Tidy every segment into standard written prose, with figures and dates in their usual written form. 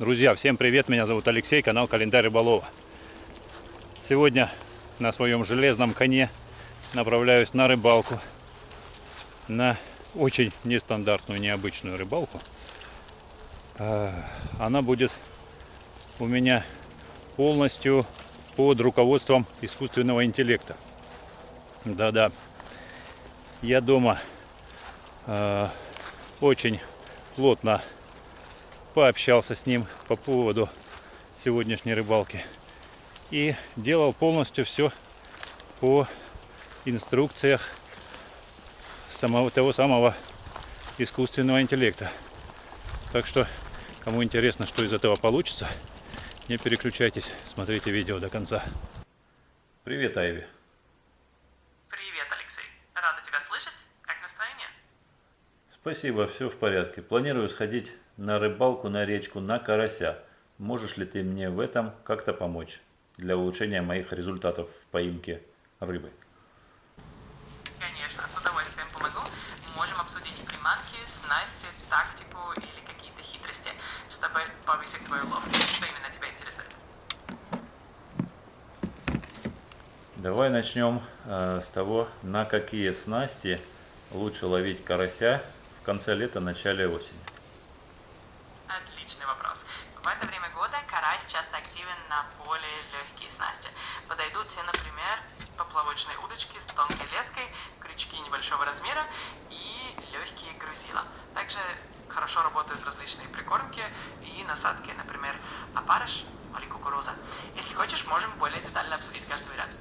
Друзья, всем привет, меня зовут Алексей, канал Календарь Рыболова. Сегодня на своем железном коне направляюсь на рыбалку, на очень нестандартную, необычную рыбалку. Она будет у меня полностью под руководством искусственного интеллекта. Да-да, я дома очень плотно пообщался с ним по поводу сегодняшней рыбалки и делал полностью все по инструкциях того самого искусственного интеллекта. Так что, кому интересно, что из этого получится, не переключайтесь, смотрите видео до конца. Привет, Айви. Привет, Алексей. Рада тебя слышать. Как настроение? Спасибо, все в порядке. Планирую сходить на рыбалку на речку на карася. Можешь ли ты мне в этом как-то помочь для улучшения моих результатов в поимке рыбы? Конечно, с удовольствием помогу. Можем обсудить приманки, снасти, тактику или какие-то хитрости, чтобы повысить твой улов. Что именно тебя интересует? Давай начнем с того, на какие снасти лучше ловить карася в конце лета, начале осени. Отличный вопрос. В это время года карась часто активен на более легкие снасти. Подойдут тебе, например, поплавочные удочки с тонкой леской, крючки небольшого размера и легкие грузила. Также хорошо работают различные прикормки и насадки, например, опарыш или кукуруза. Если хочешь, можем более детально обсудить каждый вариант.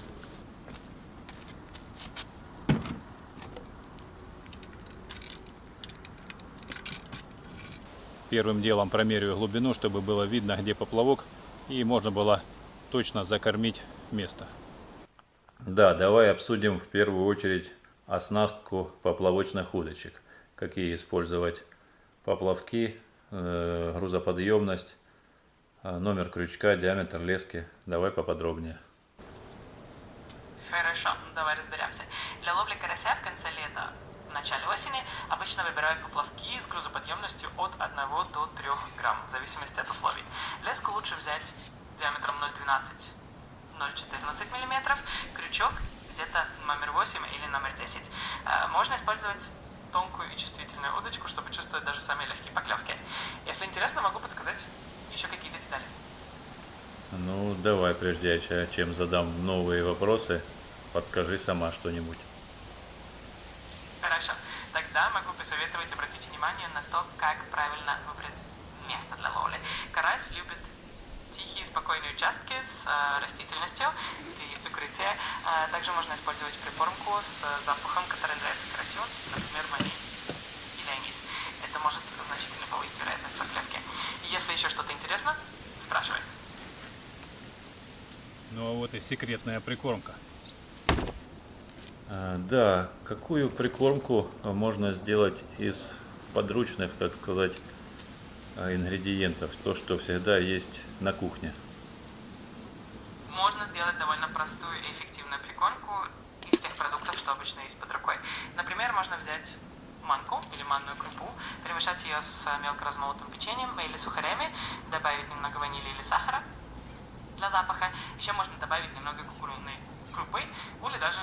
Первым делом промеряю глубину, чтобы было видно, где поплавок, и можно было точно закормить место. Да, давай обсудим в первую очередь оснастку поплавочных удочек. Какие использовать поплавки, грузоподъемность, номер крючка, диаметр лески. Давай поподробнее. Хорошо, давай разберемся. Для ловли карася в конце лета, в начале осени обычно выбирают поплавки с грузоподъемностью от 1 до 3 грамм, в зависимости от условий. Леску лучше взять диаметром 0,12-0,14 мм, крючок где-то номер 8 или номер 10. Можно использовать тонкую и чувствительную удочку, чтобы чувствовать даже самые легкие поклевки. Если интересно, могу подсказать еще какие-то детали. Ну, давай, прежде чем задам новые вопросы, подскажи сама что-нибудь. Хорошо. Тогда могу посоветовать обратить внимание на то, как правильно выбрать место для ловли. Карась любит тихие, спокойные участки с растительностью, где есть укрытие. Также можно использовать прикормку с запахом, который нравится карасю, например, ваниль или анис. Это может значительно повысить вероятность поклевки. Если еще что-то интересно, спрашивай. Ну а вот и секретная прикормка. Да, какую прикормку можно сделать из подручных, так сказать, ингредиентов, то, что всегда есть на кухне? Можно сделать довольно простую и эффективную прикормку из тех продуктов, что обычно есть под рукой. Например, можно взять манку или манную крупу, перемешать ее с мелко размолотым печеньем или сухарями, добавить немного ванили или сахара для запаха. Еще можно добавить немного кукурузной крупы или даже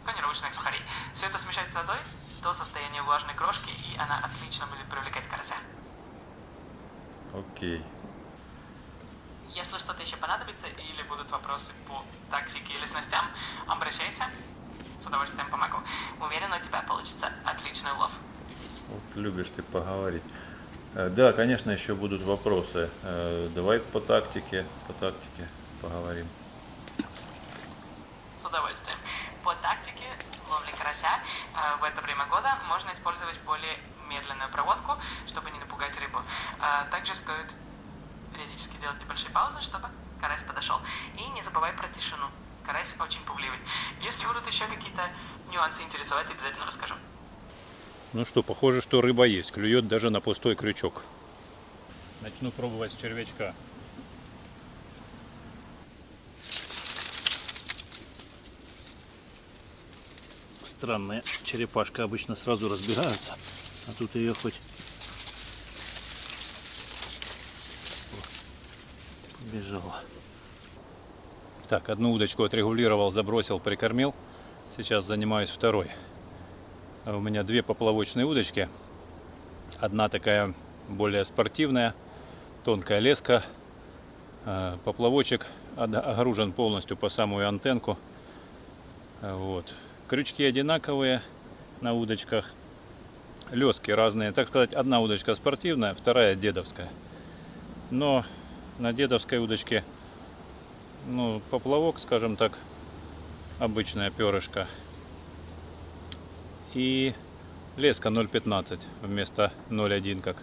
панировочных сухарей. Все это смешать с водой до состояния влажной крошки, и она отлично будет привлекать карася. Окей. Если что-то еще понадобится или будут вопросы по тактике или снастям, обращайся, с удовольствием помогу. Уверен, у тебя получится отличный улов. Вот любишь ты поговорить. Да, конечно, еще будут вопросы. Давай по тактике поговорим. С удовольствием. По тактике ловли карася в это время года можно использовать более медленную проводку, чтобы не напугать рыбу. Также стоит периодически делать небольшие паузы, чтобы карась подошел. И не забывай про тишину. Карась очень пугливый. Если будут еще какие-то нюансы интересовать, обязательно расскажу. Ну что, похоже, что рыба есть. Клюет даже на пустой крючок. Начну пробовать с червячка. Странная черепашка, обычно сразу разбегаются, а тут ее хоть убежала. Так, одну удочку отрегулировал, забросил, прикормил. Сейчас занимаюсь второй. У меня две поплавочные удочки. Одна такая более спортивная, тонкая леска. Поплавочек огружен полностью по самую антенку. Вот. Крючки одинаковые на удочках. Лески разные. Так сказать, одна удочка спортивная, вторая дедовская. Но на дедовской удочке, ну, поплавок, скажем так, обычная перышко. И леска 0,15 вместо 0,1, как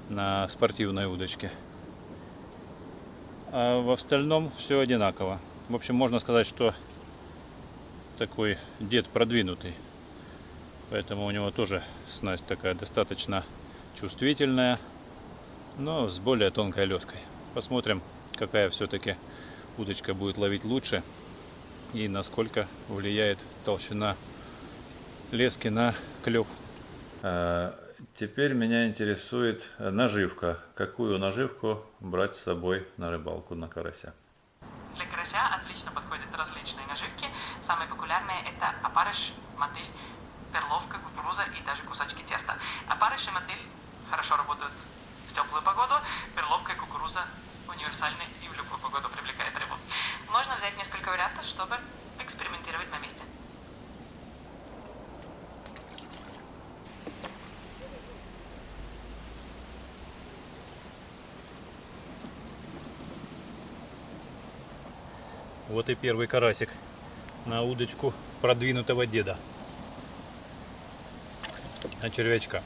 на спортивной удочке. А в остальном все одинаково. В общем, можно сказать, что такой дед продвинутый. Поэтому у него тоже снасть такая достаточно чувствительная, но с более тонкой леской. Посмотрим, какая все-таки удочка будет ловить лучше и насколько влияет толщина лески на клев. Теперь меня интересует наживка. Какую наживку брать с собой на рыбалку на карася? Для карася отлично подходят различные наживки. Самые популярные это опарыш, мотыль, перловка, кукуруза и даже кусочки теста. Опарыш и мотыль хорошо работают в теплую погоду, перловка и кукуруза универсальны и в любую погоду привлекают рыбу. Можно взять несколько вариантов, чтобы экспериментировать на месте. Вот и первый карасик на удочку продвинутого деда. На червячка.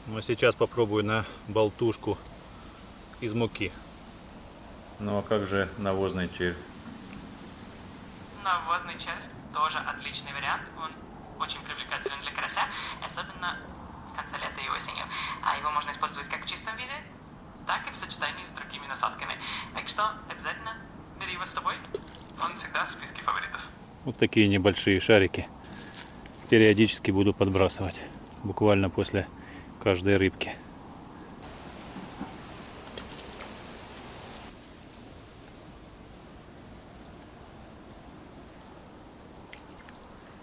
Ну а сейчас попробую на болтушку из муки. Ну а как же навозный червь? Навозный червь тоже отличный вариант. Он очень привлекателен для карася, особенно в конце лета и осенью. А его можно использовать как в чистом виде, так и в сочетании с другими насадками. Так что обязательно бери его с тобой. Он всегда в списке фаворитов. Вот такие небольшие шарики. Периодически буду подбрасывать. Буквально после каждой рыбки.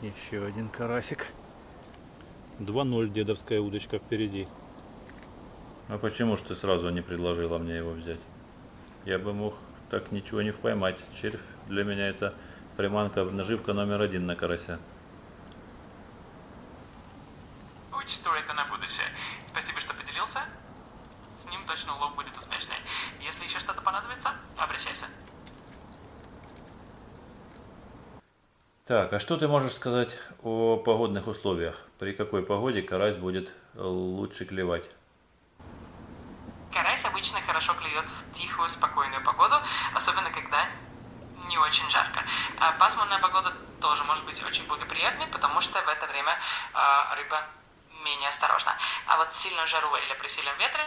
Еще один карасик. 2-0 дедовская удочка впереди. А почему ж ты сразу не предложила мне его взять? Я бы мог так ничего не поймать. Червь для меня это приманка, наживка номер 1 на карася. Учту это на будущее. Спасибо, что поделился. С ним точно улов будет успешный. Если еще что-то понадобится, обращайся. Так, а что ты можешь сказать о погодных условиях? При какой погоде карась будет лучше клевать? Карась обычно хорошо клюет в тихую, спокойную погоду, особенно когда не очень жарко. А пасмурная погода тоже может быть очень благоприятной, потому что в это время рыба менее осторожна. А вот в сильную жару или при сильном ветре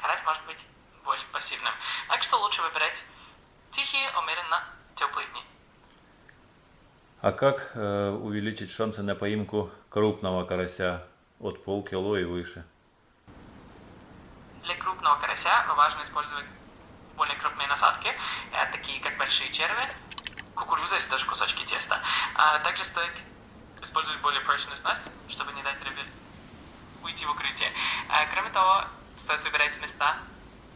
карась может быть более пассивным. Так что лучше выбирать тихие, умеренно теплые дни. А как увеличить шансы на поимку крупного карася от полкило и выше? Для крупного карася важно использовать более крупные насадки, такие как большие черви, кукуруза или даже кусочки теста. Также стоит использовать более прочную снасть, чтобы не дать рыбе уйти в укрытие. Кроме того, стоит выбирать места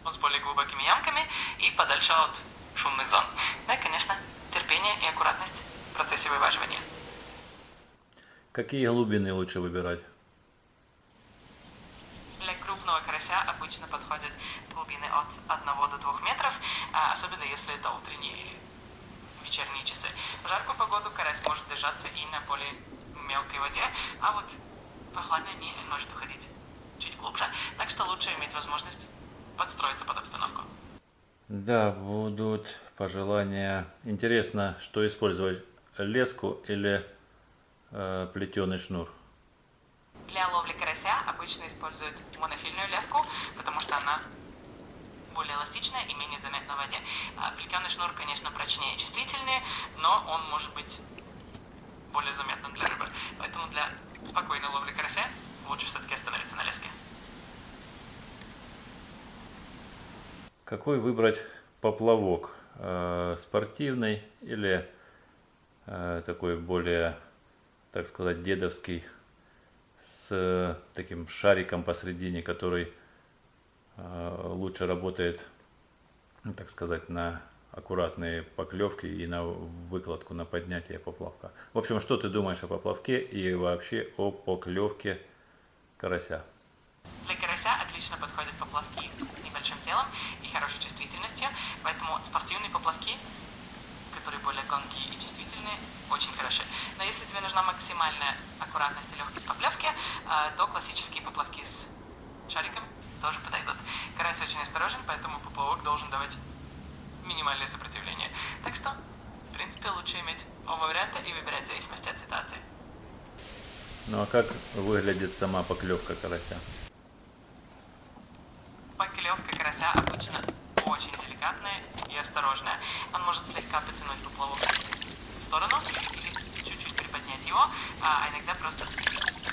с более глубокими ямками и подальше от шумных зон. Ну и, конечно, терпение и аккуратность в процессе вываживания. Какие глубины лучше выбирать? Для крупного карася обычно подходят глубины от 1 до 2 метров, особенно если это утренние или вечерние часы. В жаркую погоду карась может держаться и на более мелкой воде, а вот в прохладные дни он может уходить чуть глубже. Так что лучше иметь возможность подстроиться под обстановку. Да, будут пожелания. Интересно, что использовать, леску или плетеный шнур? Для ловли карася обычно используют монофильную леску, потому что она более эластичная и менее заметна в воде. Плетеный шнур, конечно, прочнее и чувствительнее, но он может быть более заметным для рыбы. Поэтому для спокойной ловли карася лучше все-таки остановиться на леске. Какой выбрать поплавок? Спортивный или такой более, так сказать, дедовский, с таким шариком посередине, который лучше работает, ну, так сказать, на аккуратные поклевки и на выкладку, на поднятие поплавка. В общем, что ты думаешь о поплавке и вообще о поклевке карася? Для карася отлично подходят поплавки с небольшим телом и хорошей чувствительностью, поэтому спортивные поплавки, которые более гонкие и чувствительные, очень хороши. Но если тебе нужна максимальная аккуратность и легкость поклевки, то классические поплавки с шариком тоже подойдут. Карась очень осторожен, поэтому поплавок должен давать минимальное сопротивление. Так что, в принципе, лучше иметь оба варианта и выбирать в зависимости от ситуации. Ну а как выглядит сама поклевка карася? Поклевка карася обычно очень деликатная и осторожная. Он может слегка потянуть поплавок в сторону или чуть-чуть приподнять его, а иногда просто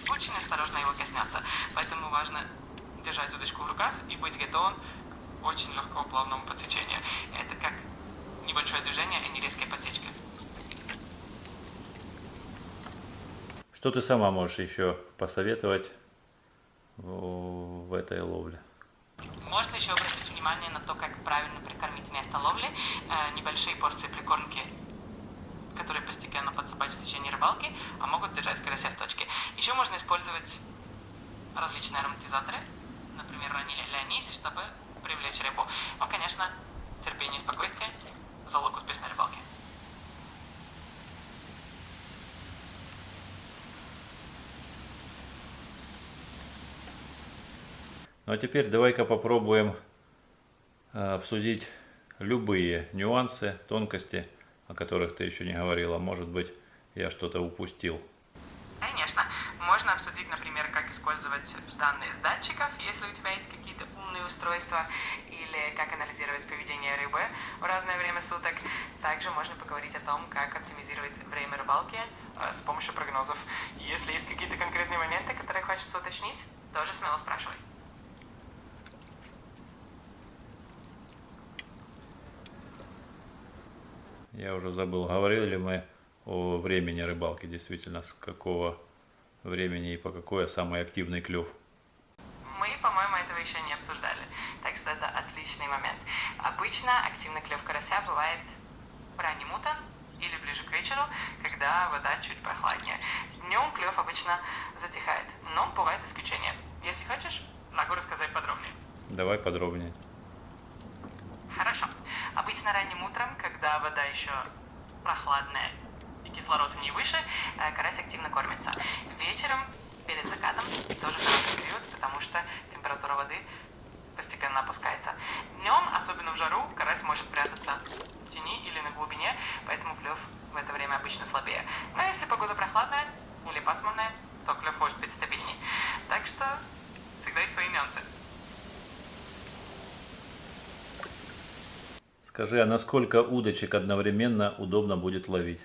очень осторожно его коснется. Поэтому важно держать удочку в руках и быть готовым к очень легкому плавному подсечению. Это как небольшое движение и не резкая подсечка. Что ты сама можешь еще посоветовать в этой ловле? Можно еще обратить внимание на то, как правильно прикормить место ловли. Небольшие порции прикормки, которые постепенно подсыпать в течение рыбалки, а могут держать карася в точке. Еще можно использовать различные ароматизаторы, например, ваниль или анис, чтобы привлечь рыбу. Но, конечно, терпение и спокойствие – залог успешной рыбалки. Ну а теперь давай-ка попробуем обсудить любые нюансы, тонкости, о которых ты еще не говорила. Может быть, я что-то упустил. Конечно. Можно обсудить, например, как использовать данные с датчиков, если у тебя есть какие-то умные устройства, или как анализировать поведение рыбы в разное время суток. Также можно поговорить о том, как оптимизировать время рыбалки с помощью прогнозов. Если есть какие-то конкретные моменты, которые хочется уточнить, тоже смело спрашивай. Я уже забыл, говорили ли мы о времени рыбалки, действительно, с какого времени и по какой самый активный клев. Мы, по-моему, этого еще не обсуждали, так что это отличный момент. Обычно активный клев карася бывает ранним утром или ближе к вечеру, когда вода чуть прохладнее. Днем клев обычно затихает, но бывают исключения. Если хочешь, могу рассказать подробнее. Давай подробнее. Хорошо. Обычно ранним утром, когда вода еще прохладная и кислород в ней выше, карась активно кормится. Вечером, перед закатом, тоже хороший период, потому что температура воды постепенно опускается. Днем, особенно в жару, карась может прятаться в тени или на глубине, поэтому клев в это время обычно слабее. Но если погода прохладная или пасмурная, то клев может быть стабильней. Так что всегда есть свои нюансы. Скажи, а насколько удочек одновременно удобно будет ловить?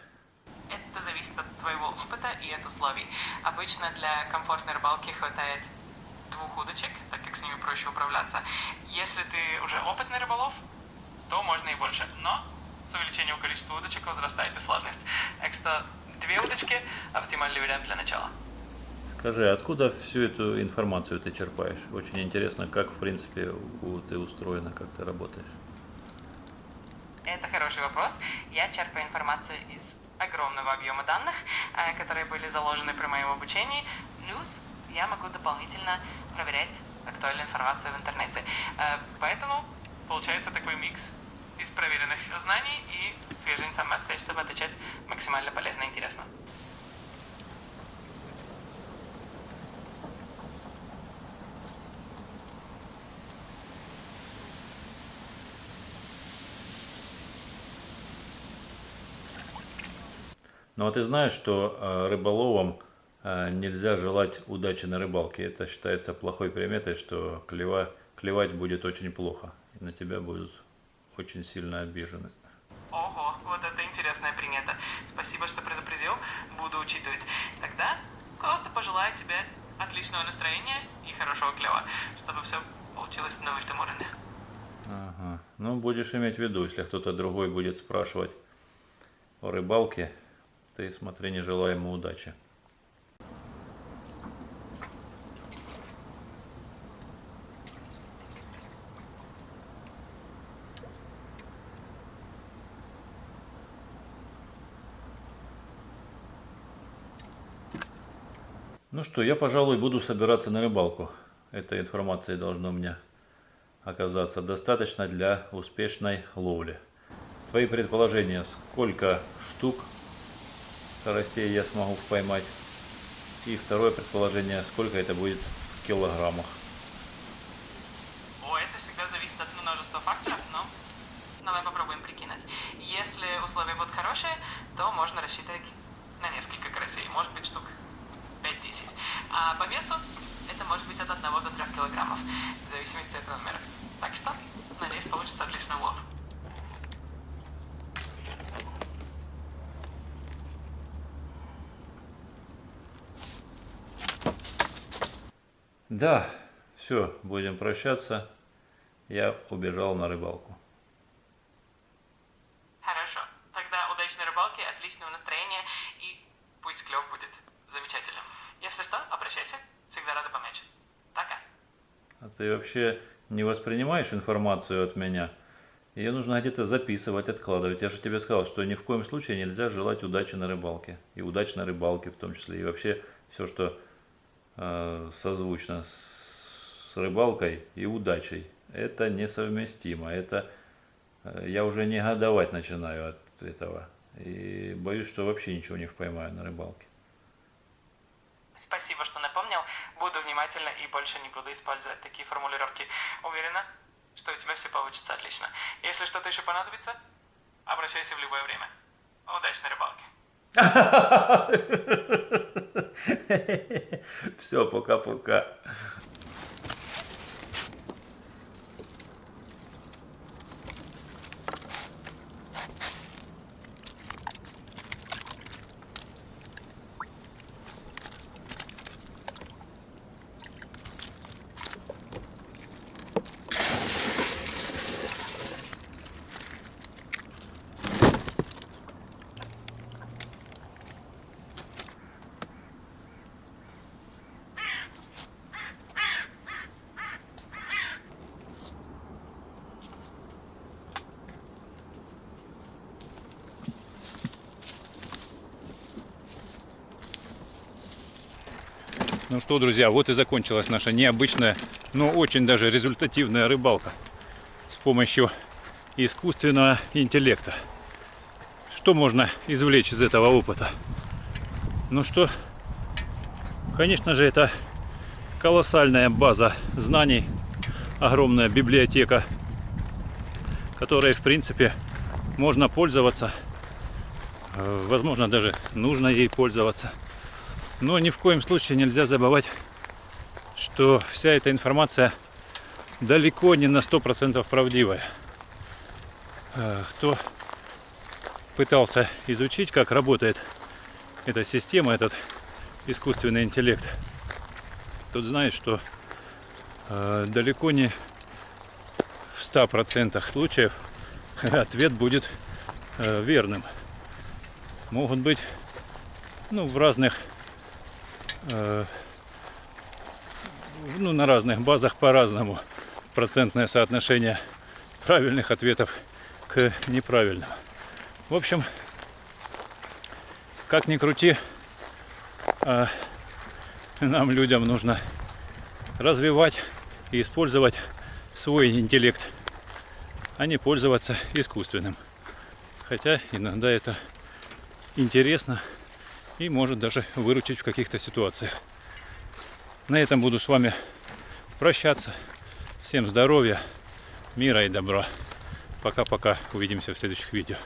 Это зависит от твоего опыта и от условий. Обычно для комфортной рыбалки хватает 2 удочек, так как с ними проще управляться. Если ты уже опытный рыболов, то можно и больше. Но с увеличением количества удочек возрастает и сложность. Так что 2 удочки – оптимальный вариант для начала. Скажи, откуда всю эту информацию ты черпаешь? Очень интересно, как, в принципе, ты устроена, как ты работаешь. Это хороший вопрос. Я черпаю информацию из огромного объема данных, которые были заложены при моем обучении. Плюс я могу дополнительно проверять актуальную информацию в интернете. Поэтому получается такой микс из проверенных знаний и свежей информации, чтобы отвечать максимально полезно и интересно. Ну а ты знаешь, что рыболовам нельзя желать удачи на рыбалке. Это считается плохой приметой, что клевать будет очень плохо. И на тебя будут очень сильно обижены. Ого, вот это интересная примета. Спасибо, что предупредил. Буду учитывать. Тогда просто пожелаю тебе отличного настроения и хорошего клева, чтобы все получилось на высшем уровне. Ага. Ну, будешь иметь в виду, если кто-то другой будет спрашивать о рыбалке, ты смотри, не желай ему удачи. Ну что, я, пожалуй, буду собираться на рыбалку. Этой информации должно мне оказаться достаточно для успешной ловли. Твои предположения, сколько штук карасей я смогу поймать? И второе предположение, сколько это будет в килограммах? Это всегда зависит от множества факторов, но давай попробуем прикинуть. Если условия будут хорошие, то можно рассчитывать на несколько карасей, может быть штук 5000. А по весу это может быть от 1 до 3 килограммов, в зависимости от размера. Так что, надеюсь, получится отличный улов. Да, все, будем прощаться. Я убежал на рыбалку. Хорошо. Тогда удачной рыбалки, отличного настроения и пусть клев будет замечательным. Если что, обращайся. Всегда рада помочь. Пока. А ты вообще не воспринимаешь информацию от меня? Ее нужно где-то записывать, откладывать. Я же тебе сказал, что ни в коем случае нельзя желать удачи на рыбалке. И удачной рыбалки в том числе. И вообще все, что созвучно с рыбалкой и удачей. Это несовместимо. Это я уже негодовать начинаю от этого. И боюсь, что вообще ничего не поймаю на рыбалке. Спасибо, что напомнил. Буду внимательна и больше не буду использовать такие формулировки. Уверена, что у тебя все получится отлично. Если что-то еще понадобится, обращайся в любое время. Удачной рыбалки. Все, пока-пока. Ну что, друзья, вот и закончилась наша необычная, но очень даже результативная рыбалка с помощью искусственного интеллекта. Что можно извлечь из этого опыта? Ну что, конечно же, это колоссальная база знаний, огромная библиотека, которой, в принципе, можно пользоваться, возможно, даже нужно ей пользоваться. Но ни в коем случае нельзя забывать, что вся эта информация далеко не на 100% правдивая. Кто пытался изучить, как работает эта система, этот искусственный интеллект, тот знает, что далеко не в 100% случаев ответ будет верным. Могут быть, в разных на разных базах по-разному процентное соотношение правильных ответов к неправильным. В общем, как ни крути, нам, людям, нужно развивать и использовать свой интеллект, а не пользоваться искусственным. Хотя иногда это интересно и может даже выручить в каких-то ситуациях. На этом буду с вами прощаться. Всем здоровья, мира и добра. Пока-пока. Увидимся в следующих видео.